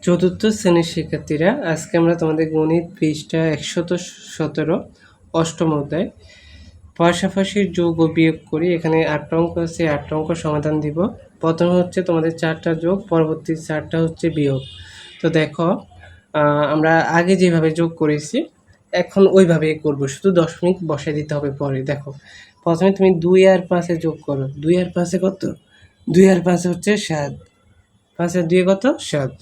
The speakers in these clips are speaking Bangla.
চতুর্থ শ্রেণীর শিক্ষার্থীরা, আজকে আমরা তোমাদের গণিত পৃষ্ঠা 117 অষ্টম অধ্যায় পাশাপাশি যোগ ও বিয়োগ করি। এখানে 8টা অঙ্ক আছে, 8টা অঙ্ক সমাধান দিব। প্রথমে হচ্ছে তোমাদের 4টা যোগ, পরবর্তী 4টা হচ্ছে বিয়োগ। তো দেখো, আমরা আগে যেভাবে যোগ করেছি এখন ওইভাবেই করব, শুধু দশমিক বসাই দিতে হবে পরে। দেখো, প্রথমে তুমি 2 আর 5 যোগ করো। 2 আর 5 কত? 2 আর 5 হচ্ছে 7। 5 আর 2 কত? 7।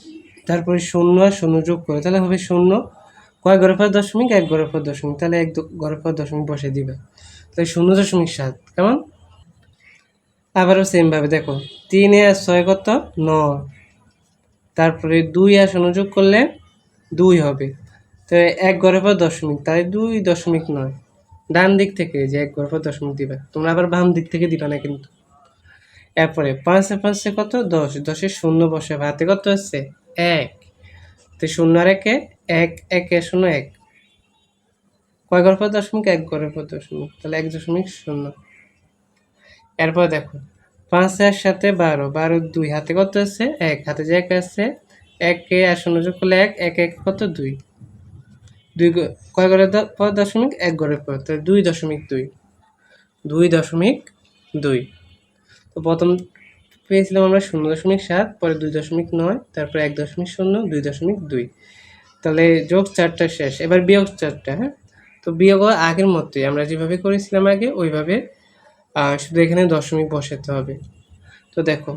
তারপরে 0 আর 0 যোগ করে, তাহলে হবে 0। কয় ঘরের পর দশমিক? 1 ঘরের পর দশমিক, তাহলে 1 ঘরের পর দশমিক বসে দিবে, তাহলে 0.7। কেমন? আবারও সেম ভাবে দেখো, 3 আর 6 কত? 9। তারপরে 2 আর 0 যোগ করলে 2 হবে, তো 1 ঘরের পর দশমিক, তাই 2.9। ডান দিক থেকে যে 1 ঘরের পর দশমিক দিবে, তোমরা আবার বাম দিক থেকে দিবা না কিন্তু। এরপরে 5 আর 5 কত? 10। 10-এ 0 বসে, হাতে কত আছে? 1। তো 0 আর 1 1, 1 এ 0 1। কয় ঘরের পর দশমিক? 1 ঘরের পর দশমিক, তাহলে 1.0। এরপর দেখো, 5 আর 7 12, 12 2, হাতে কত আছে? 1, হাতে যে 1 আছে 1 কে আর 0 যোগ করলে 1, 1 1 কত? 2। 2 কয় ঘরের পর দশমিক? 1 ঘরের পর, তাহলে 2.2। 2.2। তো প্রথম পেয়েছিলাম আমরা 0.7, পরে 2.9, তারপরে 1.0, 2.2। তাহলে যোগ 4টা শেষ, এবার বিয়োগ 4টা। হ্যাঁ, তো বিয়োগ আগের মতোই আমরা যেভাবে করেছিলাম আগে ওইভাবে, শুধু এখানে দশমিক বসাতে হবে। তো দেখো,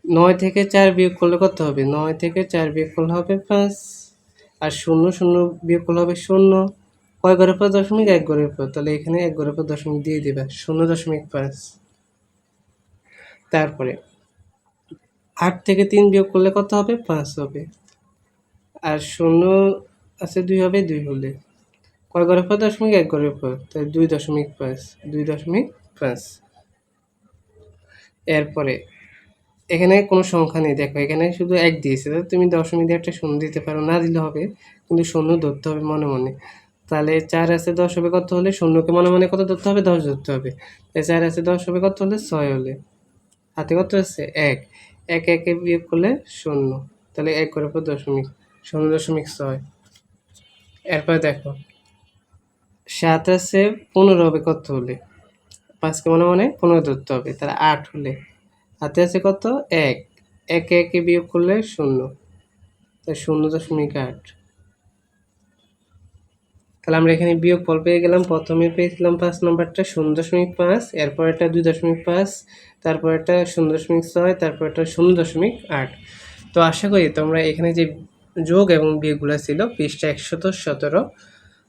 9 থেকে 4 বিয়োগ করলে কত হবে? 9 থেকে 4 বিয়োগ করলে হবে 5। আর 0 0 বিয়োগ করলে হবে 0। কয় ঘরের পর দশমিক? 1 ঘরের পর, তাহলে এখানে 1 ঘরের পর দশমিক দিয়ে দেবে, 0.5। তারপরে 8 থেকে 3 বিয়োগ করলে কত হবে? 5 হবে। আর 0 আছে 2 হবে, 2 হলে কয় ঘরের পর দশমিক? 1 ঘরের পর, তাই 2.5। 2.5। এরপরে এখানে কোনো সংখ্যা নেই, দেখো এখানে শুধু 1 দিয়েছে, তাহলে তুমি দশমিক দিয়ে একটা 0 দিতে পারো, না দিলে হবে, কিন্তু 0 ধরতে হবে মনে মনে। তাহলে 4 আছে 10 হবে কত হলে? 0কে মনে মনে কত ধরতে হবে? 10 ধরতে হবে। তাই 4 আছে 10 হবে কত হলে? 6 হলে। হাতে কত আছে? 1। 1 1 বিয়োগ করলে 0, তাহলে 1 ঘরের পর দশমিক, 0.6। এরপর দেখো, 7 আছে 15 হবে কত হলে? 5কে মনে মনে 15 ধরতে হবে, তাহলে 8 হলে। হাতে আছে কত? 1। 1 1 বিয়োগ করলে 0, তাই 0.8। তাহলে আমরা এখানে বিয়োগফল পেয়ে গেলাম। প্রথমে পেয়েছিলাম 5 নম্বরটা 0.5, এরপর এটা 2.5, তারপর এটা 0.6, তারপর এটা 0.8। তো আশা করি তোমরা এখানে যে যোগ এবং বিয়োগগুলো ছিল পৃষ্ঠা 117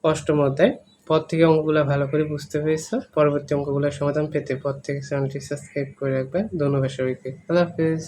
অষ্টম অধ্যায়, পর থেকে অঙ্কগুলো ভালো করে বুঝতে পেরেছ। পরবর্তী অঙ্কগুলোর সমাধান পেতে পর থেকে চ্যানেলটি সাবস্ক্রাইব করে রাখবে। ধন্যবাদ সবাইকে। আল্লাহ হাফেজ।